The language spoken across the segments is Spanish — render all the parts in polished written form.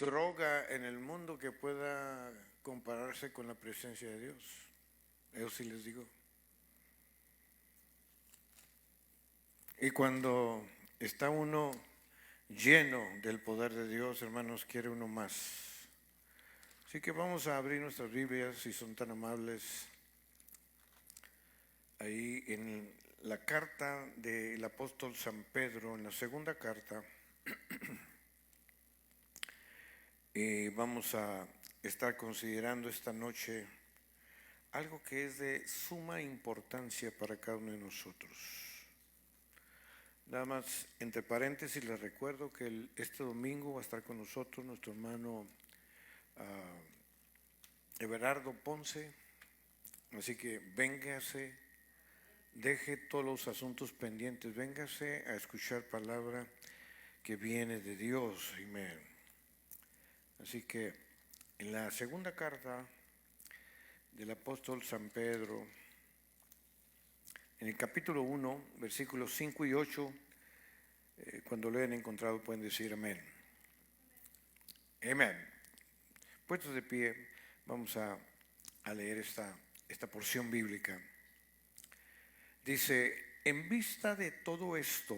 droga en el mundo que pueda compararse con la presencia de Dios. Eso sí les digo. Y cuando está uno lleno del poder de Dios, hermanos, quiere uno más. Así que vamos a abrir nuestras Biblias, si son tan amables, ahí en la carta del apóstol San Pedro, en la segunda carta. Y vamos a estar considerando esta noche algo que es de suma importancia para cada uno de nosotros. Nada más, entre paréntesis, les recuerdo que este domingo va a estar con nosotros nuestro hermano Everardo Ponce. Así que véngase, deje todos los asuntos pendientes, véngase a escuchar palabra que viene de Dios. Amén. Así que en la segunda carta del apóstol San Pedro, en el capítulo 1, versículos 5 y 8, cuando lo hayan encontrado pueden decir amén. Amén. Puestos de pie, vamos a leer esta porción bíblica. Dice: en vista de todo esto,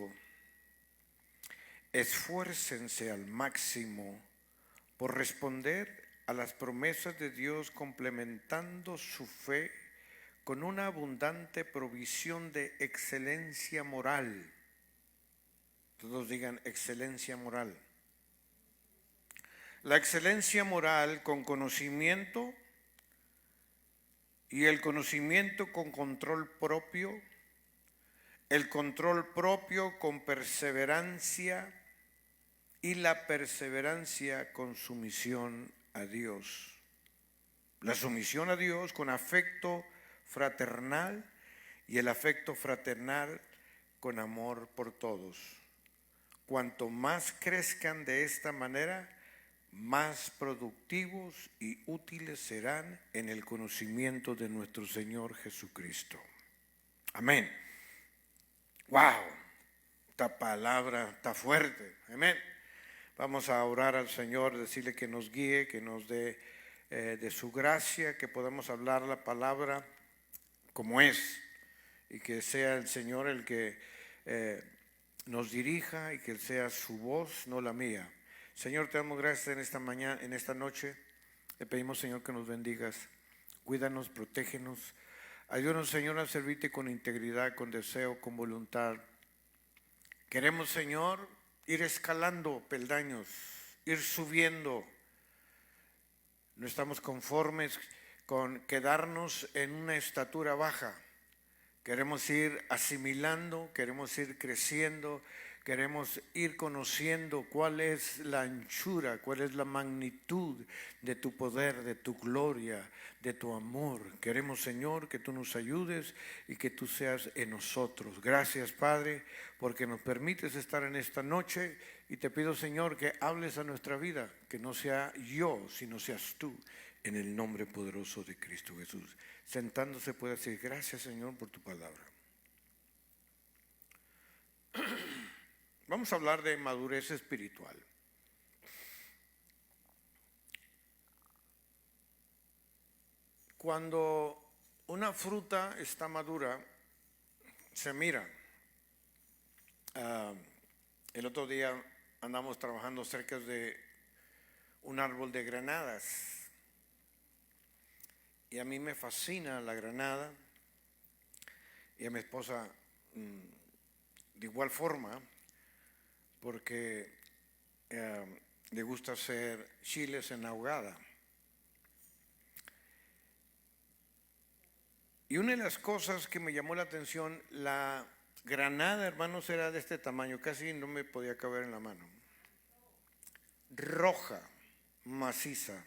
esfuércense al máximo por responder a las promesas de Dios, complementando su fe con una abundante provisión de excelencia moral. Todos digan excelencia moral. La excelencia moral con conocimiento, y el conocimiento con control propio, el control propio con perseverancia, y la perseverancia con sumisión a Dios. La sumisión a Dios con afecto fraternal, y el afecto fraternal con amor por todos. Cuanto más crezcan de esta manera, más productivos y útiles serán en el conocimiento de nuestro Señor Jesucristo. Amén. ¡Wow! Esta palabra está fuerte. Amén. Vamos a orar al Señor, decirle que nos guíe, que nos dé de su gracia, que podamos hablar la palabra como es, y que sea el Señor el que nos dirija, y que sea su voz, no la mía. Señor, te damos gracias en esta mañana, en esta noche. Le pedimos, Señor, que nos bendigas, cuídanos, protégenos. Ayúdanos, Señor, a servirte con integridad, con deseo, con voluntad. Queremos, Señor, ir escalando peldaños, ir subiendo. No estamos conformes con quedarnos en una estatura baja. Queremos ir asimilando, queremos ir creciendo, queremos ir conociendo cuál es la anchura, cuál es la magnitud de tu poder, de tu gloria, de tu amor. Queremos, Señor, que tú nos ayudes y que tú seas en nosotros. Gracias, Padre, porque nos permites estar en esta noche, y te pido, Señor, que hables a nuestra vida, que no sea yo, sino seas tú, en el nombre poderoso de Cristo Jesús. Sentándose puede decir: gracias, Señor, por tu palabra. Vamos a hablar de madurez espiritual. Cuando una fruta está madura, se mira. El otro día andamos trabajando cerca de un árbol de granadas, y a mí me fascina la granada, y a mi esposa de igual forma, porque le gusta hacer chiles en ahogada. Y una de las cosas que me llamó la atención, la granada, hermanos, era de este tamaño, casi no me podía caber en la mano. Roja, maciza.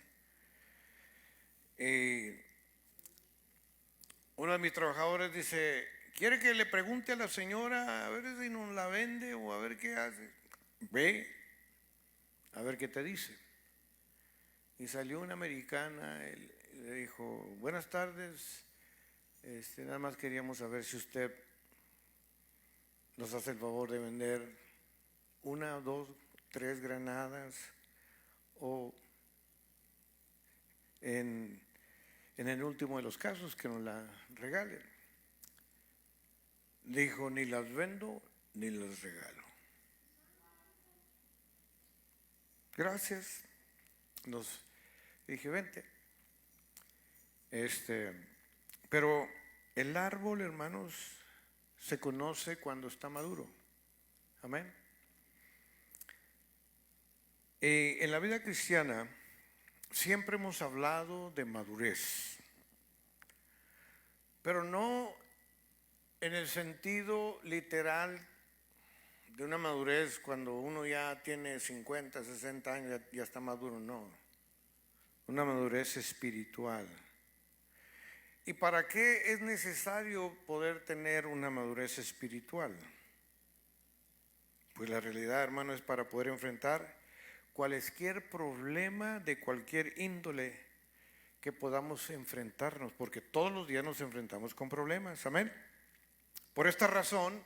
Uno de mis trabajadores dice: ¿quiere que le pregunte a la señora a ver si nos la vende o a ver qué hace? Ve, a ver qué te dice. Y salió una americana, le dijo: buenas tardes, nada más queríamos saber si usted nos hace el favor de vender 1, 2, 3 granadas, o en el último de los casos, que nos la regalen. Dijo, ni las vendo ni las regalo. Gracias. Dije, vente. Pero el árbol, hermanos, se conoce cuando está maduro. Amén. En la vida cristiana siempre hemos hablado de madurez, pero no en el sentido literal de una madurez cuando uno ya tiene 50, 60 años, ya está maduro, no. Una madurez espiritual. ¿Y para qué es necesario poder tener una madurez espiritual? Pues la realidad, hermano, es para poder enfrentar cualquier problema de cualquier índole que podamos enfrentarnos, porque todos los días nos enfrentamos con problemas. Amén. Por esta razón,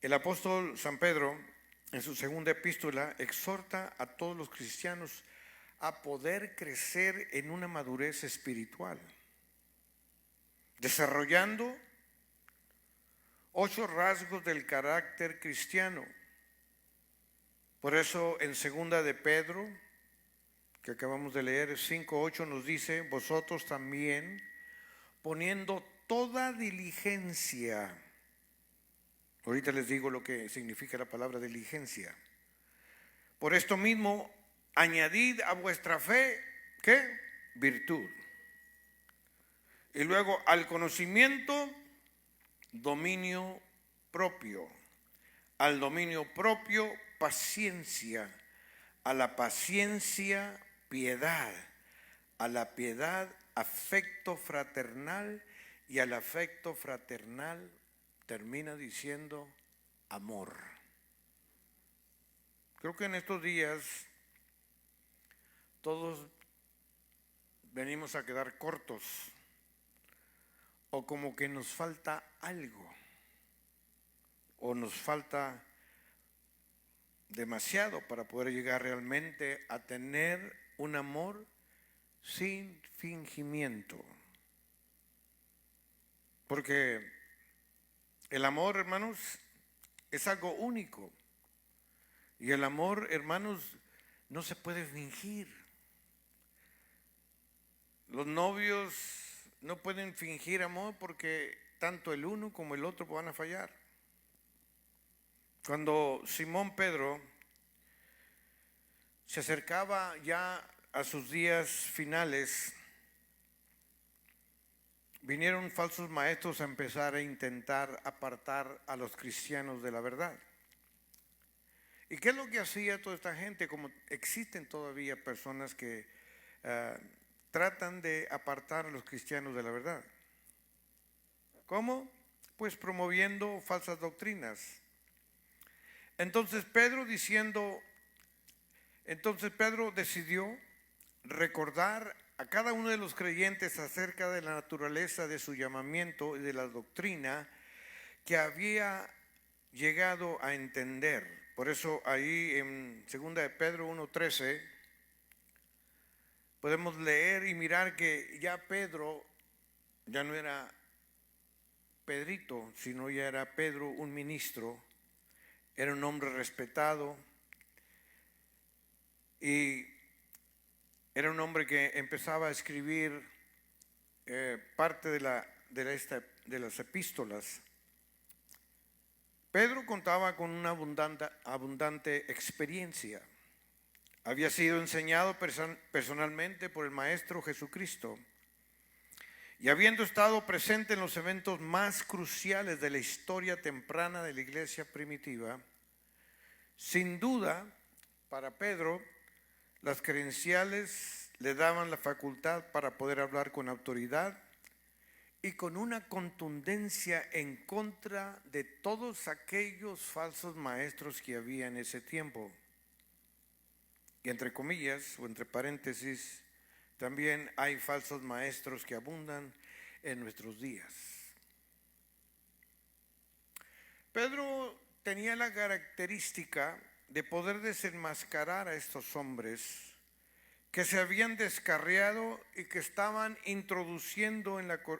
el apóstol San Pedro, en su segunda epístola, exhorta a todos los cristianos a poder crecer en una madurez espiritual, desarrollando 8 rasgos del carácter cristiano. Por eso en segunda de Pedro, que acabamos de leer, 5:8 nos dice, vosotros también, poniendo toda diligencia. Ahorita les digo lo que significa la palabra diligencia. Por esto mismo, añadid a vuestra fe, ¿qué? Virtud. Y luego al conocimiento, dominio propio. Al dominio propio, paciencia. A la paciencia, piedad. A la piedad, afecto fraternal. Y al afecto fraternal termina diciendo amor. Creo que en estos días todos venimos a quedar cortos o como que nos falta algo o nos falta demasiado para poder llegar realmente a tener un amor sin fingimiento. Porque el amor, hermanos, es algo único. Y el amor, hermanos, no se puede fingir. Los novios no pueden fingir amor porque tanto el uno como el otro van a fallar. Cuando Simón Pedro se acercaba ya a sus días finales, vinieron falsos maestros a empezar a intentar apartar a los cristianos de la verdad. ¿Y qué es lo que hacía toda esta gente? Como existen todavía personas que tratan de apartar a los cristianos de la verdad. ¿Cómo? Pues promoviendo falsas doctrinas. Entonces Pedro decidió recordar a cada uno de los creyentes acerca de la naturaleza de su llamamiento y de la doctrina que había llegado a entender. Por eso ahí en 2 de Pedro 1:13 podemos leer y mirar que ya Pedro ya no era Pedrito, sino ya era Pedro un ministro, era un hombre respetado y era un hombre que empezaba a escribir parte de las epístolas. Pedro contaba con una abundante experiencia. Había sido enseñado personalmente por el Maestro Jesucristo y habiendo estado presente en los eventos más cruciales de la historia temprana de la iglesia primitiva, sin duda, para Pedro, las credenciales le daban la facultad para poder hablar con autoridad y con una contundencia en contra de todos aquellos falsos maestros que había en ese tiempo. Y entre comillas o entre paréntesis, también hay falsos maestros que abundan en nuestros días. Pedro tenía la característica de poder desenmascarar a estos hombres que se habían descarriado y que estaban introduciendo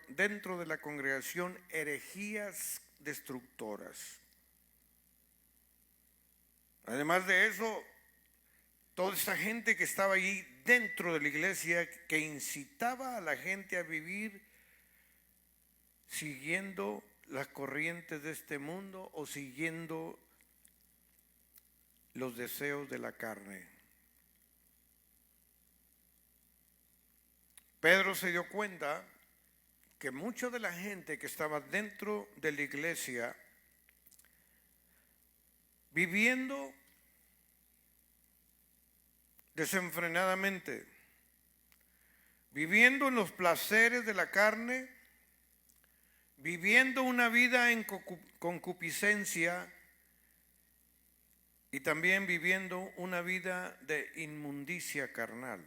dentro de la congregación herejías destructoras. Además de eso, toda esa gente que estaba allí dentro de la iglesia, que incitaba a la gente a vivir siguiendo las corrientes de este mundo o siguiendo los deseos de la carne. Pedro se dio cuenta que mucha de la gente que estaba dentro de la iglesia viviendo desenfrenadamente, viviendo en los placeres de la carne, viviendo una vida en concupiscencia y también viviendo una vida de inmundicia carnal.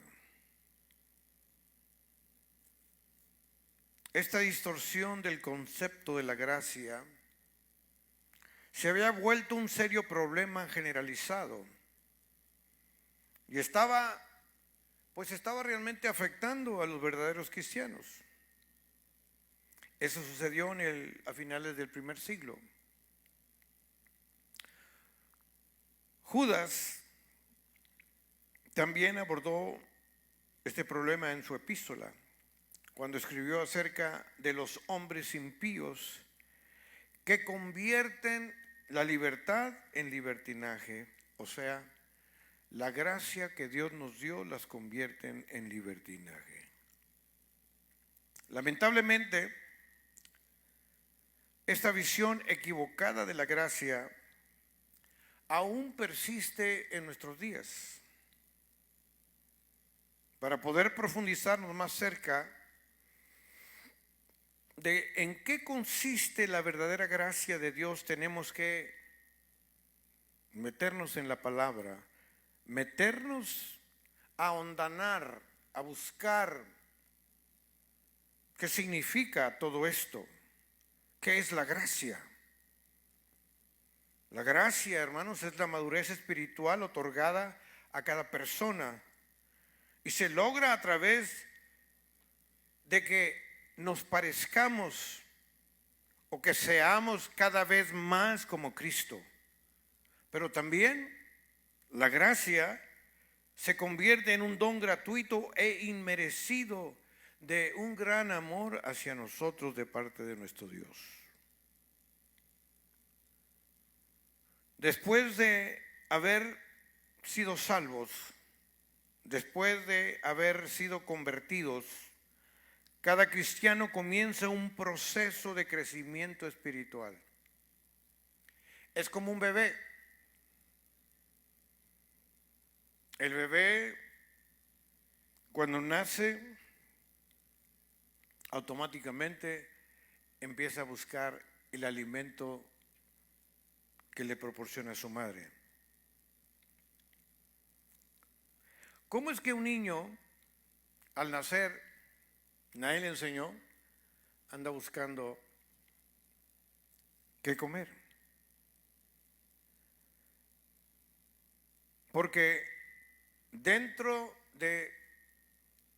Esta distorsión del concepto de la gracia se había vuelto un serio problema generalizado y estaba realmente afectando a los verdaderos cristianos. Eso sucedió a finales del primer siglo. Judas también abordó este problema en su epístola, cuando escribió acerca de los hombres impíos que convierten la libertad en libertinaje, o sea, la gracia que Dios nos dio las convierten en libertinaje. Lamentablemente, esta visión equivocada de la gracia aún persiste en nuestros días. Para poder profundizarnos más cerca de en qué consiste la verdadera gracia de Dios, tenemos que meternos en la palabra, meternos a ahondar, a buscar qué significa todo esto, qué es la gracia. La gracia, hermanos, es la madurez espiritual otorgada a cada persona y se logra a través de que nos parezcamos o que seamos cada vez más como Cristo. Pero también la gracia se convierte en un don gratuito e inmerecido de un gran amor hacia nosotros de parte de nuestro Dios. Después de haber sido salvos, después de haber sido convertidos, cada cristiano comienza un proceso de crecimiento espiritual. Es como un bebé. El bebé, cuando nace, automáticamente empieza a buscar el alimento que le proporciona su madre. ¿Cómo es que un niño, al nacer, nadie le enseñó, anda buscando qué comer? Porque dentro de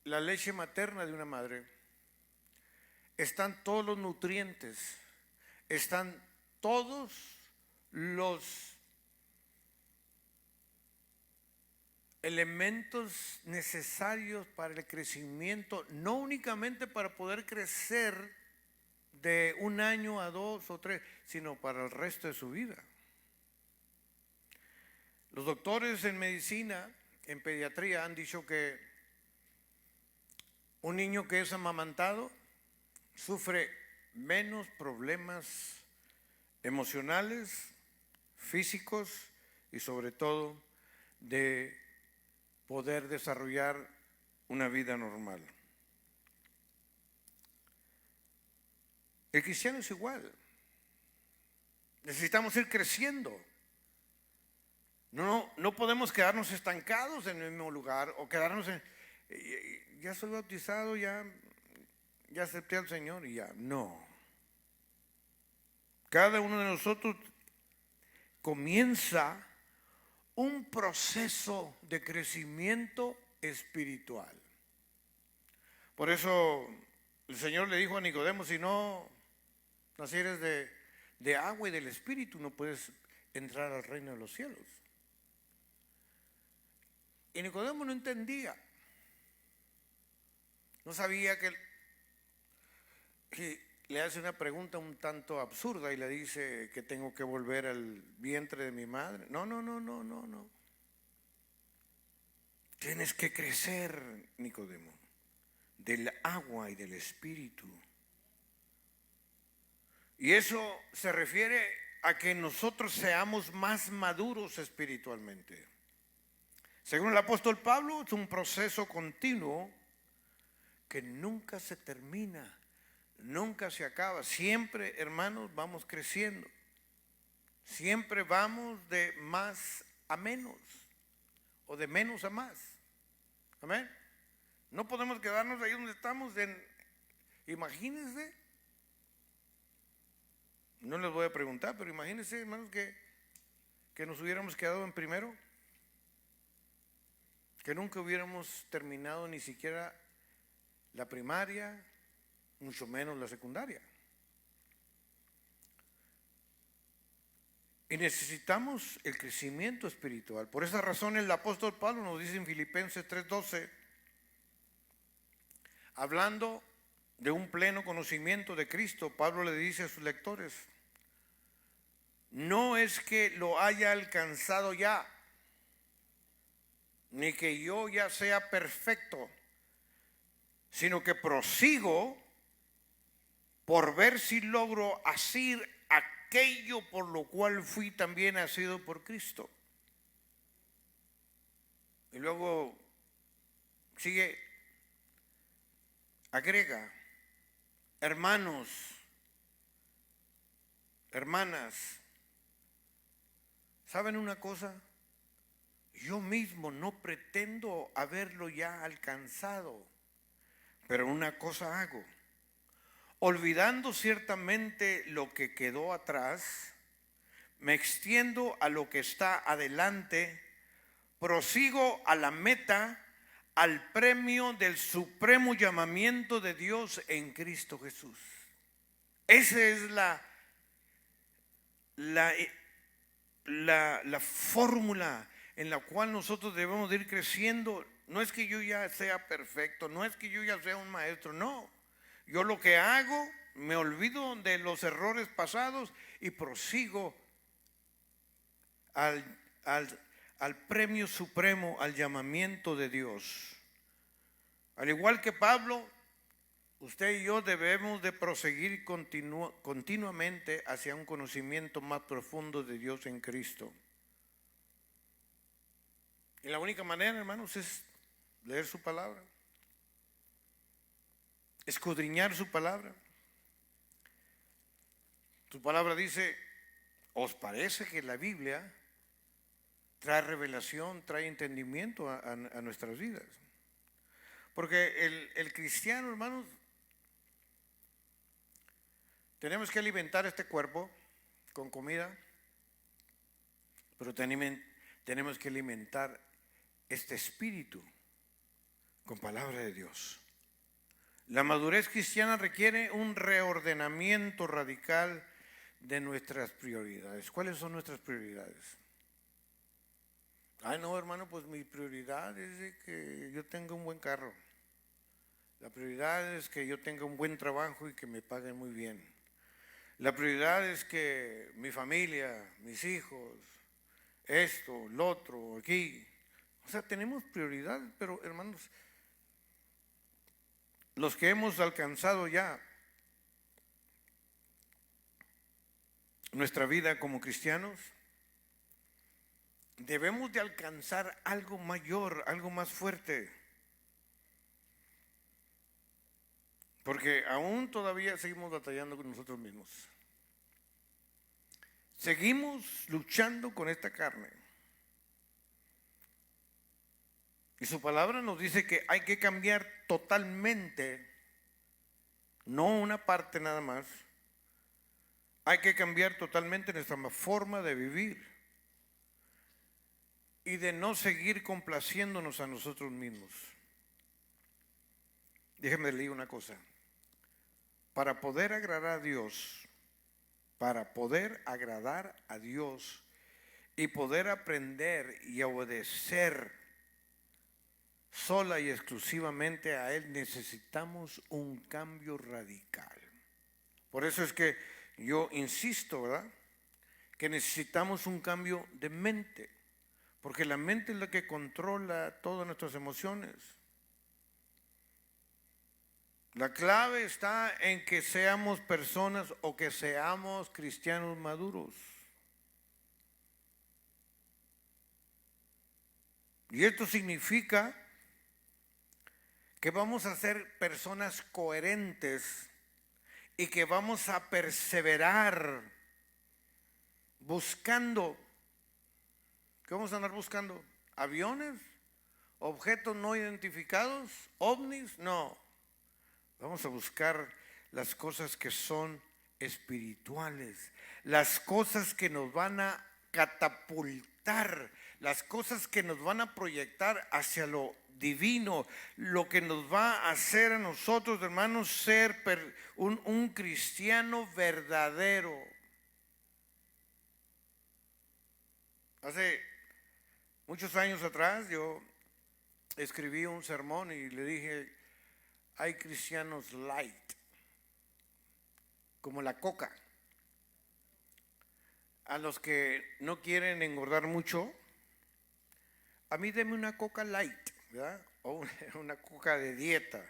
la leche materna de una madre están todos los nutrientes, están todos los elementos necesarios para el crecimiento, no únicamente para poder crecer de 1 año a 2 o 3, sino para el resto de su vida. Los doctores en medicina, en pediatría, han dicho que un niño que es amamantado sufre menos problemas emocionales, físicos y sobre todo de poder desarrollar una vida normal. El cristiano es igual. Necesitamos ir creciendo. No podemos quedarnos estancados en el mismo lugar o quedarnos en, ya soy bautizado, ya acepté al Señor y ya. No. Cada uno de nosotros comienza un proceso de crecimiento espiritual. Por eso el Señor le dijo a Nicodemo, si no nacieres de agua y del Espíritu, no puedes entrar al reino de los cielos. Y Nicodemo no entendía, no sabía que le hace una pregunta un tanto absurda y le dice que tengo que volver al vientre de mi madre. No. Tienes que crecer, Nicodemo, del agua y del Espíritu. Y eso se refiere a que nosotros seamos más maduros espiritualmente. Según el apóstol Pablo, es un proceso continuo que nunca se termina, nunca se acaba. Siempre, hermanos, vamos creciendo. Siempre vamos de más a menos o de menos a más. Amén. No podemos quedarnos ahí donde estamos. Imagínense, no les voy a preguntar, pero imagínense, hermanos, que nos hubiéramos quedado en primero, que nunca hubiéramos terminado ni siquiera la primaria, mucho menos la secundaria. Y necesitamos el crecimiento espiritual. Por esa razón el apóstol Pablo nos dice en Filipenses 3:12, hablando de un pleno conocimiento de Cristo, Pablo le dice a sus lectores, no es que lo haya alcanzado ya, ni que yo ya sea perfecto, sino que prosigo por ver si logro hacer aquello por lo cual fui también nacido por Cristo. Y luego sigue, agrega, hermanos, hermanas, ¿saben una cosa? Yo mismo no pretendo haberlo ya alcanzado, pero una cosa hago, olvidando ciertamente lo que quedó atrás, me extiendo a lo que está adelante, prosigo a la meta, al premio del supremo llamamiento de Dios en Cristo Jesús. Esa es la fórmula en la cual nosotros debemos de ir creciendo. No es que yo ya sea perfecto, no es que yo ya sea un maestro, no. Yo lo que hago, me olvido de los errores pasados y prosigo al premio supremo, al llamamiento de Dios. Al igual que Pablo, usted y yo debemos de proseguir continuamente hacia un conocimiento más profundo de Dios en Cristo. Y la única manera, hermanos, es leer su palabra, escudriñar su palabra. Su palabra dice, ¿os parece que la Biblia trae revelación, trae entendimiento a nuestras vidas? Porque el cristiano, hermanos, tenemos que alimentar este cuerpo con comida, pero tenemos que alimentar este espíritu con palabra de Dios. La madurez cristiana requiere un reordenamiento radical de nuestras prioridades. ¿Cuáles son nuestras prioridades? Ay, no, hermano, pues mi prioridad es de que yo tenga un buen carro. La prioridad es que yo tenga un buen trabajo y que me paguen muy bien. La prioridad es que mi familia, mis hijos, esto, lo otro, aquí. O sea, tenemos prioridad, pero hermanos, los que hemos alcanzado ya nuestra vida como cristianos, debemos de alcanzar algo mayor, algo más fuerte. Porque aún todavía seguimos batallando con nosotros mismos. Seguimos luchando con esta carne. Y su palabra nos dice que hay que cambiar totalmente, no una parte nada más. Hay que cambiar totalmente nuestra forma de vivir. y de no seguir complaciéndonos a nosotros mismos. Déjenme leer una cosa. Para poder agradar a Dios y poder aprender y obedecer sola y exclusivamente a Él, necesitamos un cambio radical. Por eso es que yo insisto, ¿verdad?, que necesitamos un cambio de mente, porque la mente es la que controla todas nuestras emociones. La clave está en que seamos personas o que seamos cristianos maduros. Y esto significa que vamos a ser personas coherentes y que vamos a perseverar buscando. ¿Qué vamos a andar buscando? ¿Aviones? ¿Objetos no identificados? ¿OVNIs? No. Vamos a buscar las cosas que son espirituales, las cosas que nos van a catapultar, las cosas que nos van a proyectar hacia lo divino, lo que nos va a hacer a nosotros, hermanos, ser un cristiano verdadero. Hace muchos años atrás yo escribí un sermón y le dije: hay cristianos light, como la coca. A los que no quieren engordar mucho, a mí deme una coca light, ¿verdad? O una coca de dieta.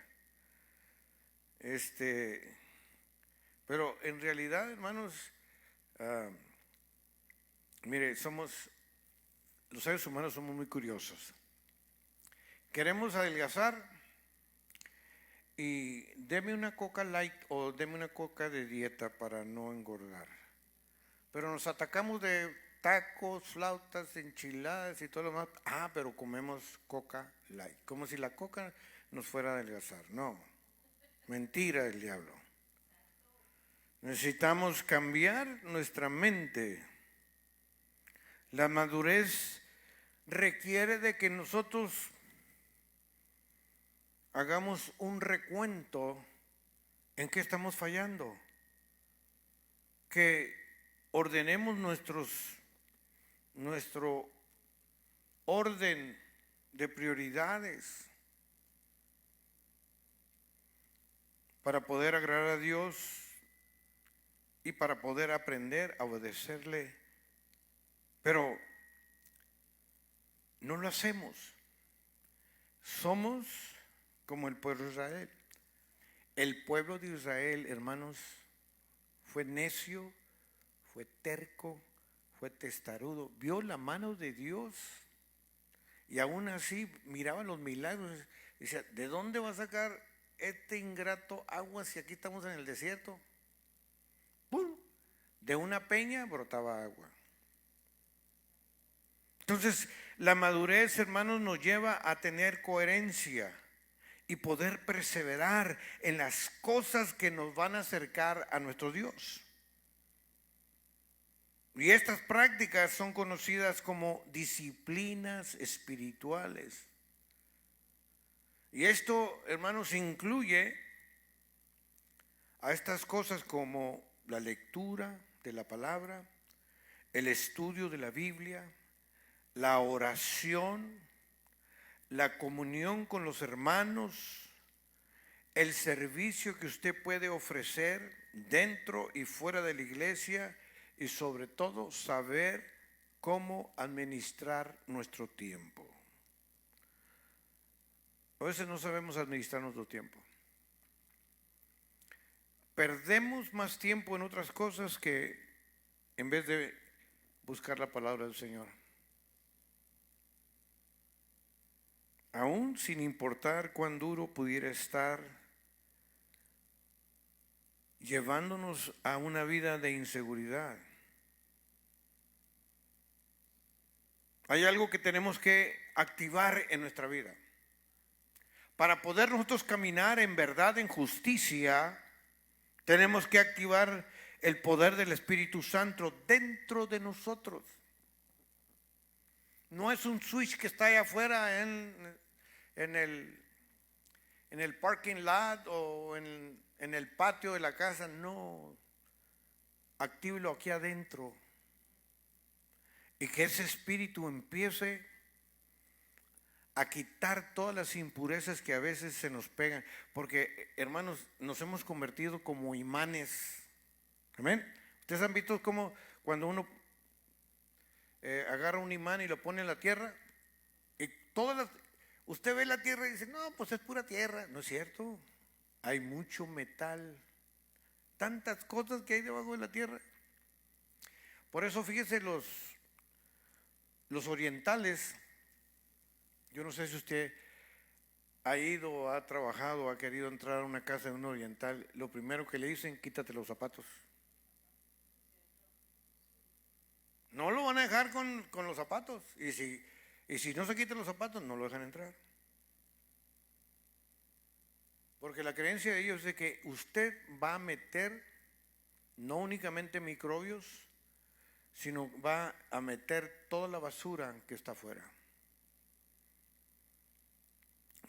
Pero en realidad, hermanos, mire, los seres humanos somos muy curiosos. Queremos adelgazar y deme una coca light o deme una coca de dieta para no engordar. Pero nos atacamos de tacos, flautas, enchiladas y todo lo demás. Pero comemos coca light, como si la coca nos fuera a adelgazar. No, mentira del diablo. Necesitamos cambiar nuestra mente. La madurez requiere de que nosotros hagamos un recuento en qué estamos fallando, que ordenemos nuestro orden de prioridades para poder agradar a Dios y para poder aprender a obedecerle. Pero no lo hacemos. Somos como el pueblo de Israel. El pueblo de Israel, hermanos, fue necio, fue terco, fue testarudo, vio la mano de Dios y aún así miraba los milagros. Decía: ¿de dónde va a sacar este ingrato agua si aquí estamos en el desierto? ¡Pum! De una peña brotaba agua. Entonces, la madurez, hermanos, nos lleva a tener coherencia y poder perseverar en las cosas que nos van a acercar a nuestro Dios. Y estas prácticas son conocidas como disciplinas espirituales. Y esto, hermanos, incluye a estas cosas como la lectura de la palabra, el estudio de la Biblia, la oración, la comunión con los hermanos, el servicio que usted puede ofrecer dentro y fuera de la iglesia, y sobre todo saber cómo administrar nuestro tiempo. A veces no sabemos administrar nuestro tiempo. Perdemos más tiempo en otras cosas que en vez de buscar la palabra del Señor. Aún sin importar cuán duro pudiera estar, llevándonos a una vida de inseguridad. Hay algo que tenemos que activar en nuestra vida. Para poder nosotros caminar en verdad, en justicia, tenemos que activar el poder del Espíritu Santo dentro de nosotros. No es un switch que está allá afuera en el parking lot o en el patio de la casa. No, actívelo aquí adentro. Y que ese espíritu empiece a quitar todas las impurezas que a veces se nos pegan. Porque, hermanos, nos hemos convertido como imanes. Amén. Ustedes han visto cómo cuando uno agarra un imán y lo pone en la tierra, y usted ve la tierra y dice, no, pues es pura tierra. No es cierto. Hay mucho metal. Tantas cosas que hay debajo de la tierra. Por eso fíjese los orientales. Yo no sé si usted ha ido, ha trabajado, ha querido entrar a una casa de un oriental. Lo primero que le dicen, quítate los zapatos. No lo van a dejar con los zapatos. Y si no se quitan los zapatos, no lo dejan entrar. Porque la creencia de ellos es de que usted va a meter no únicamente microbios, sino va a meter toda la basura que está afuera.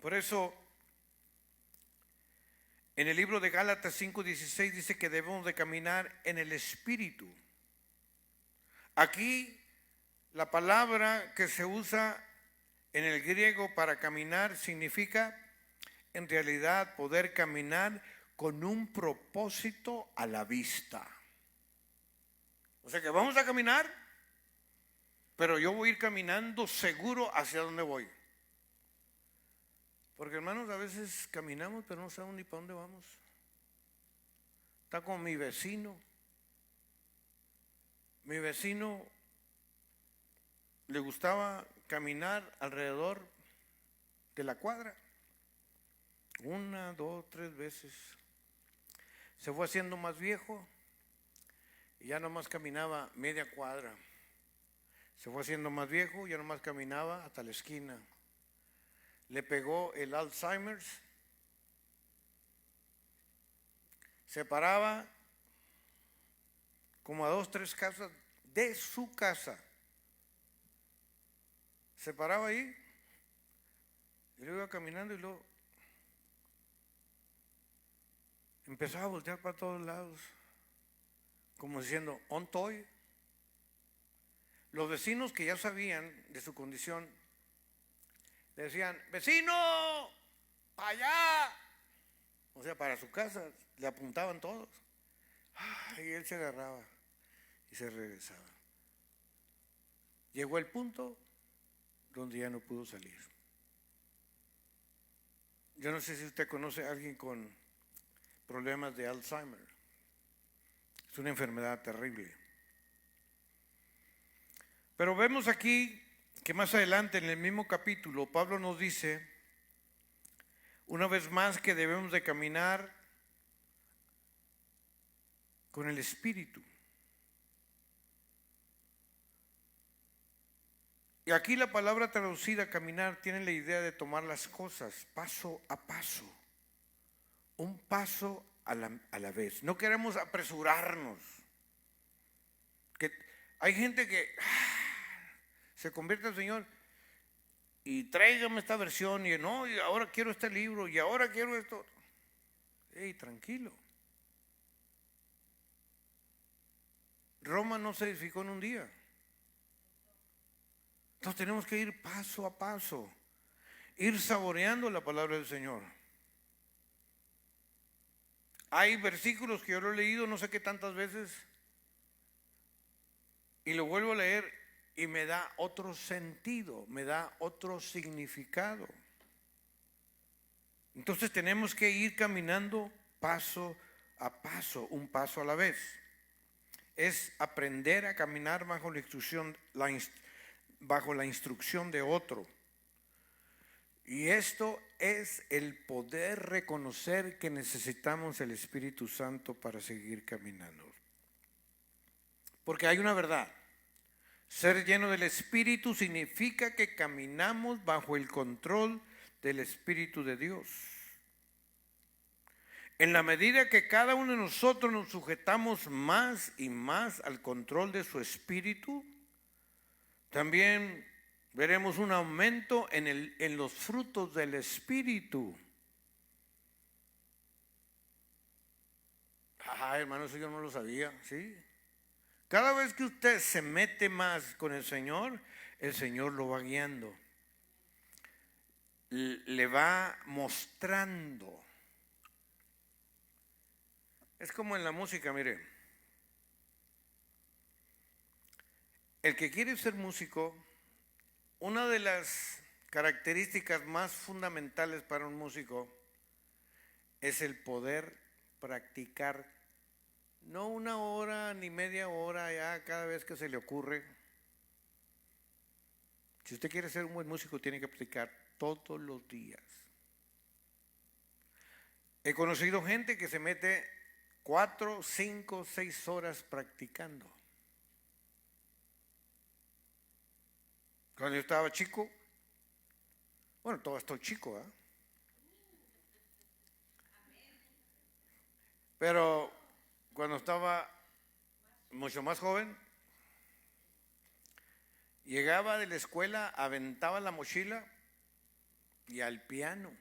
Por eso, en el libro de Gálatas 5:16 dice que debemos de caminar en el Espíritu. Aquí la palabra que se usa en el griego para caminar significa en realidad poder caminar con un propósito a la vista. O sea que vamos a caminar, pero yo voy a ir caminando seguro hacia dónde voy. Porque, hermanos, a veces caminamos pero no sabemos ni para dónde vamos. Está como mi vecino. Mi vecino le gustaba caminar alrededor de la cuadra. 1, 2, 3 veces. Se fue haciendo más viejo y ya nomás caminaba media cuadra. Se fue haciendo más viejo, ya nomás caminaba hasta la esquina. Le pegó el Alzheimer's. Se paraba como a 2, 3 casas de su casa. Se paraba ahí y luego iba caminando y luego empezaba a voltear para todos lados, como diciendo, ¿on estoy? Los vecinos que ya sabían de su condición le decían, vecino, para allá. O sea, para su casa, le apuntaban todos. Y él se agarraba y se regresaba. Llegó el punto donde ya no pudo salir. Yo no sé si usted conoce a alguien con problemas de Alzheimer. Es una enfermedad terrible. Pero vemos aquí que más adelante en el mismo capítulo Pablo nos dice una vez más que debemos de caminar con el Espíritu. Y aquí la palabra traducida caminar tiene la idea de tomar las cosas paso a paso, un paso a la vez. No queremos apresurarnos. Que hay gente que se convierte al Señor y tráigame esta versión y no, y ahora quiero este libro y ahora quiero esto. Ey, tranquilo. Roma no se edificó en un día. Entonces tenemos que ir paso a paso, ir saboreando la palabra del Señor. Hay versículos que yo lo he leído no sé qué tantas veces y lo vuelvo a leer y me da otro sentido, me da otro significado. Entonces tenemos que ir caminando paso a paso, un paso a la vez. Es aprender a caminar bajo la instrucción de otro. Y esto es el poder reconocer que necesitamos el Espíritu Santo para seguir caminando. Porque hay una verdad. Ser lleno del Espíritu significa que caminamos bajo el control del Espíritu de Dios. En la medida que cada uno de nosotros nos sujetamos más y más al control de su Espíritu, también veremos un aumento en los frutos del Espíritu. Hermano, eso yo no lo sabía, ¿sí? Cada vez que usted se mete más con el Señor lo va guiando. Le va mostrando. Es como en la música, mire. El que quiere ser músico, una de las características más fundamentales para un músico es el poder practicar, no 1 hora ni media hora ya cada vez que se le ocurre. Si usted quiere ser un buen músico, tiene que practicar todos los días. He conocido gente que se mete 4, 5, 6 horas practicando. Cuando yo estaba chico, bueno, todavía estoy chico, ¿eh? Pero cuando estaba mucho más joven, llegaba de la escuela, aventaba la mochila y al piano.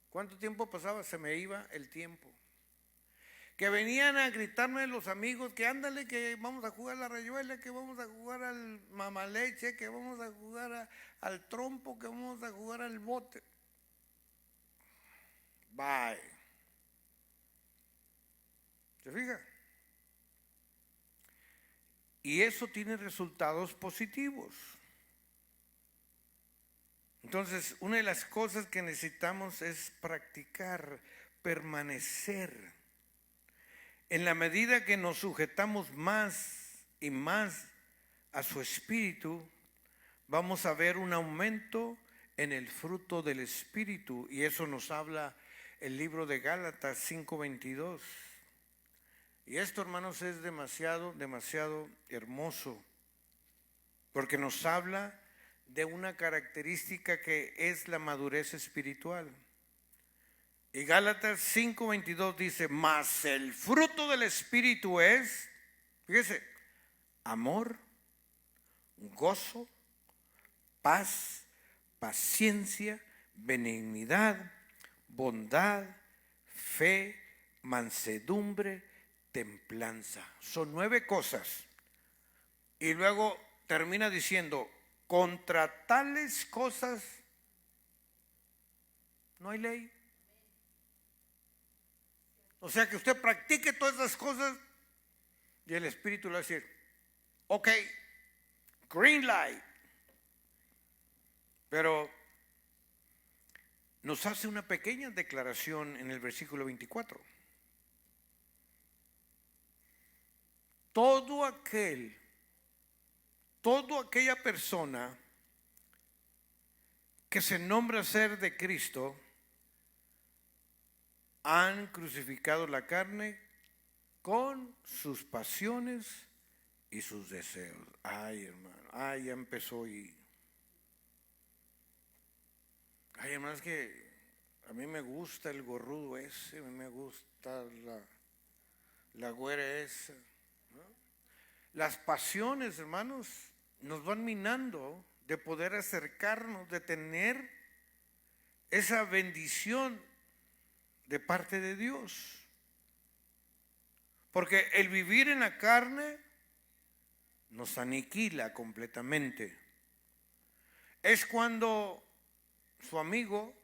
¿Cuánto tiempo pasaba? Se me iba el tiempo. Que venían a gritarme los amigos que ándale, que vamos a jugar a la rayuela, que vamos a jugar al mamaleche, que vamos a jugar al trompo, que vamos a jugar al bote. Bye. ¿Se fija? Y eso tiene resultados positivos. Entonces, una de las cosas que necesitamos es practicar, permanecer. En la medida que nos sujetamos más y más a su espíritu, vamos a ver un aumento en el fruto del espíritu. Y eso nos habla el libro de Gálatas 5:22. Y esto, hermanos, es demasiado, demasiado hermoso, porque nos habla de una característica que es la madurez espiritual. Y Gálatas 5:22 dice, mas el fruto del Espíritu es, fíjese, amor, gozo, paz, paciencia, benignidad, bondad, fe, mansedumbre, templanza. Son 9 cosas. Y luego termina diciendo, contra tales cosas no hay ley. O sea que usted practique todas esas cosas y el Espíritu le va a decir, ok, green light. Pero nos hace una pequeña declaración en el versículo 24. Toda aquella persona que se nombra ser de Cristo, han crucificado la carne con sus pasiones y sus deseos. Ay, hermano, ya empezó y... Ay, hermano, es que a mí me gusta el gorrudo ese, a mí me gusta la güera esa, ¿no? Las pasiones, hermanos, nos van minando de poder acercarnos, de tener esa bendición de parte de Dios. Porque el vivir en la carne nos aniquila completamente. Es cuando su amigo,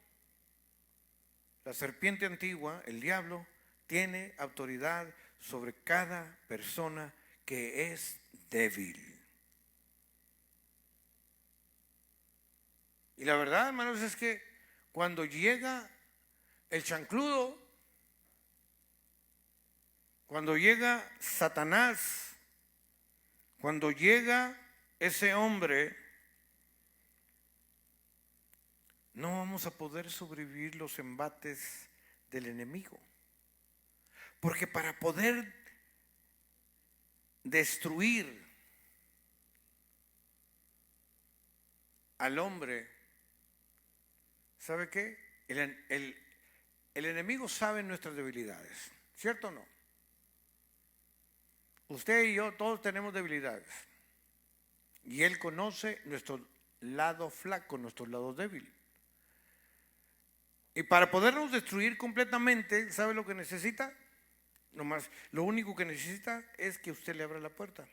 la serpiente antigua, el diablo, tiene autoridad sobre cada persona que es débil. Y la verdad, hermanos, es que cuando llega el chancludo, cuando llega Satanás, cuando llega ese hombre, no vamos a poder sobrevivir los embates del enemigo. Porque para poder destruir al hombre, ¿sabe qué? El enemigo sabe nuestras debilidades, ¿cierto o no? Usted y yo todos tenemos debilidades. Y Él conoce nuestro lado flaco, nuestro lado débil. Y para podernos destruir completamente, ¿sabe lo que necesita? Nomás, lo único que necesita es que usted le abra la puerta.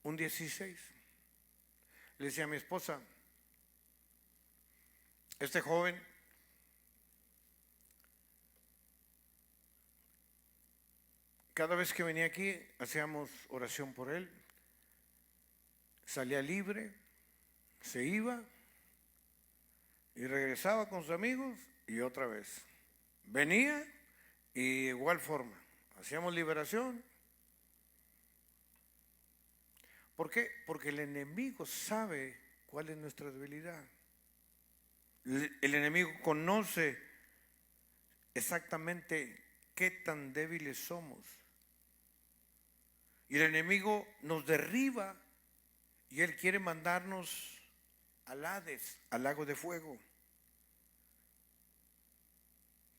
Un 16. Le decía a mi esposa, este joven cada vez que venía aquí hacíamos oración por él, salía libre, se iba y regresaba con sus amigos y otra vez. Venía y igual forma, hacíamos liberación. ¿Por qué? Porque el enemigo sabe cuál es nuestra debilidad. El enemigo conoce exactamente qué tan débiles somos. Y el enemigo nos derriba y él quiere mandarnos al Hades, al lago de fuego.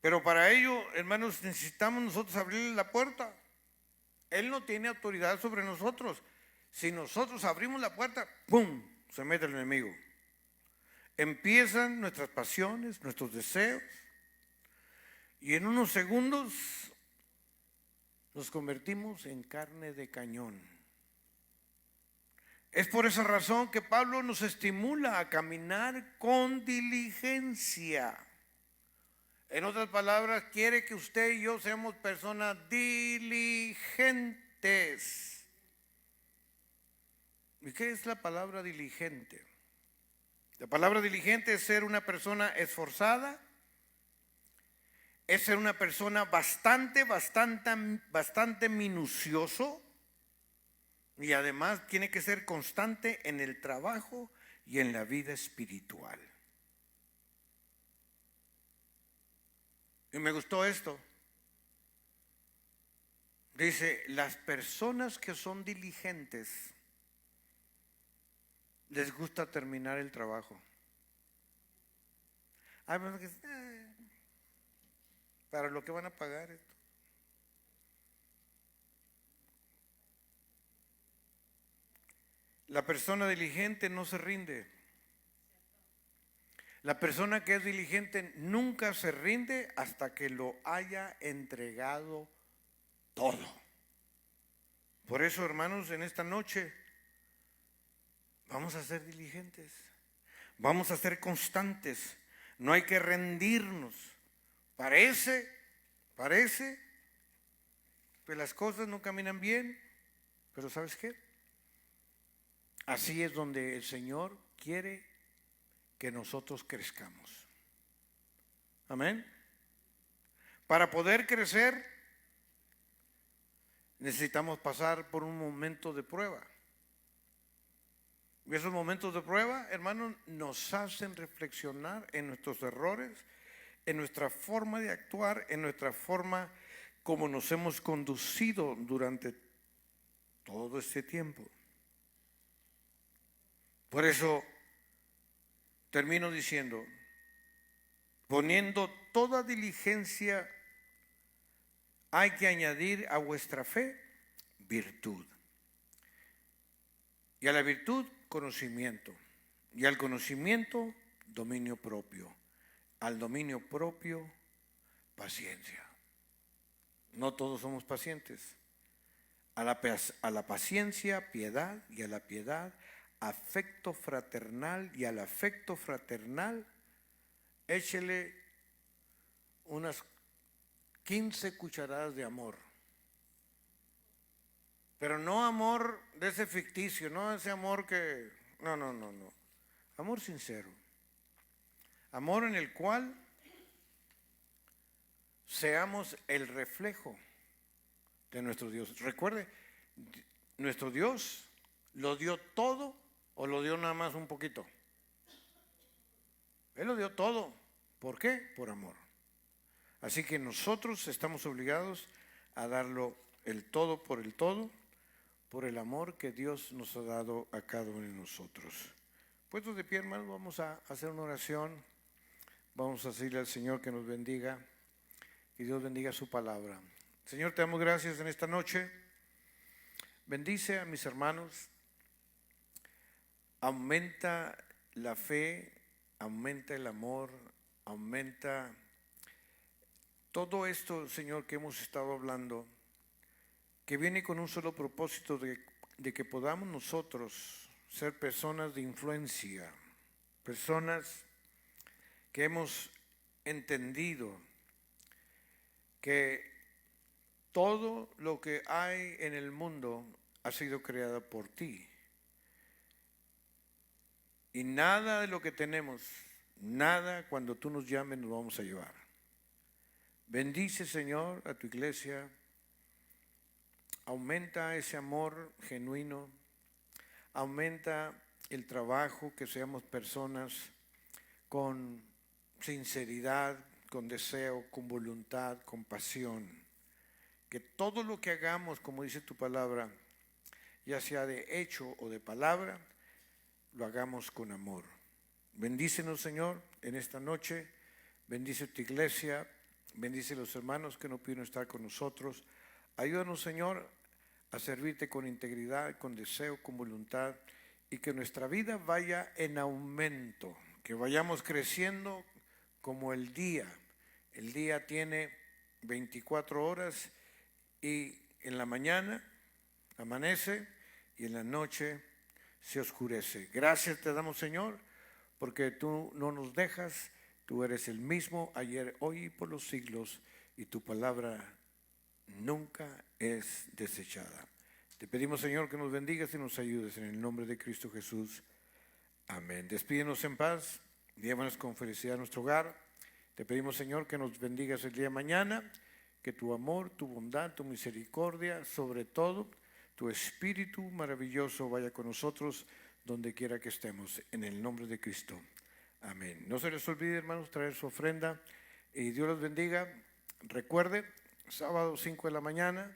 Pero para ello, hermanos, necesitamos nosotros abrirle la puerta. Él no tiene autoridad sobre nosotros. Si nosotros abrimos la puerta, ¡pum!, se mete el enemigo. Empiezan nuestras pasiones, nuestros deseos, y en unos segundos nos convertimos en carne de cañón. Es por esa razón que Pablo nos estimula a caminar con diligencia. En otras palabras, quiere que usted y yo seamos personas diligentes. ¿Y qué es la palabra diligente? La palabra diligente es ser una persona esforzada, es ser una persona bastante minucioso, y además tiene que ser constante en el trabajo y en la vida espiritual. Y me gustó esto. Dice, las personas que son diligentes les gusta terminar el trabajo. Hay personas que para lo que van a pagar esto. La persona diligente no se rinde. La persona que es diligente nunca se rinde hasta que lo haya entregado todo. Por eso, hermanos, en esta noche vamos a ser diligentes, vamos a ser constantes, no hay que rendirnos. Parece que las cosas no caminan bien, pero ¿sabes qué? Así es donde el Señor quiere que nosotros crezcamos. Amén. Para poder crecer necesitamos pasar por un momento de prueba. Y esos momentos de prueba, hermanos, nos hacen reflexionar en nuestros errores, en nuestra forma de actuar, en nuestra forma como nos hemos conducido durante todo este tiempo. Por eso termino diciendo, poniendo toda diligencia, hay que añadir a vuestra fe virtud. Y a la virtud, conocimiento. Y al conocimiento, dominio propio. Al dominio propio, paciencia. No todos somos pacientes. A la paciencia, piedad, y a la piedad, afecto fraternal, y al afecto fraternal, échele unas 15 cucharadas de amor. Pero no amor de ese ficticio, no ese amor que... No. Amor sincero. Amor en el cual seamos el reflejo de nuestro Dios. Recuerde, nuestro Dios lo dio todo o lo dio nada más un poquito. Él lo dio todo. ¿Por qué? Por amor. Así que nosotros estamos obligados a darlo el todo, por el amor que Dios nos ha dado a cada uno de nosotros. Puestos de pie, hermanos, vamos a hacer una oración. Vamos a decirle al Señor que nos bendiga y Dios bendiga su palabra. Señor, te damos gracias en esta noche Bendice a mis hermanos, aumenta la fe, aumenta el amor, aumenta todo esto, Señor, que hemos estado hablando, que viene con un solo propósito de que podamos nosotros ser personas de influencia, personas que hemos entendido que todo lo que hay en el mundo ha sido creado por ti. Y nada de lo que tenemos, nada cuando tú nos llames nos vamos a llevar. Bendice, Señor, a tu iglesia. Aumenta ese amor genuino. Aumenta el trabajo, que seamos personas con sinceridad, con deseo, con voluntad, con pasión. Que todo lo que hagamos, como dice tu palabra, ya sea de hecho o de palabra, lo hagamos con amor. Bendícenos, Señor, en esta noche. Bendice tu iglesia. Bendice a los hermanos que no pudieron estar con nosotros. Ayúdanos, Señor, a servirte con integridad, con deseo, con voluntad, y que nuestra vida vaya en aumento, que vayamos creciendo como el día. El día tiene 24 horas y en la mañana amanece y en la noche se oscurece. Gracias te damos, Señor, porque tú no nos dejas. Tú eres el mismo ayer, hoy y por los siglos, y tu palabra nunca es desechada. Te pedimos, Señor, que nos bendigas y nos ayudes en el nombre de Cristo Jesús. Amén. Despídenos en paz, llévanos con felicidad a nuestro hogar. Te pedimos, Señor, que nos bendigas el día de mañana, que tu amor, tu bondad, tu misericordia, sobre todo, tu espíritu maravilloso vaya con nosotros donde quiera que estemos, en el nombre de Cristo. Amén. No se les olvide, hermanos, traer su ofrenda y Dios los bendiga. Recuerde, sábado 5 de la mañana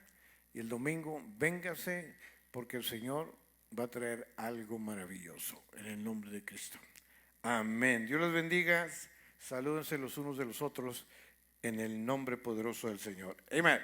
y el domingo véngase, porque el Señor va a traer algo maravilloso en el nombre de Cristo. Amén. Dios los bendiga. Salúdense los unos de los otros en el nombre poderoso del Señor. Amén.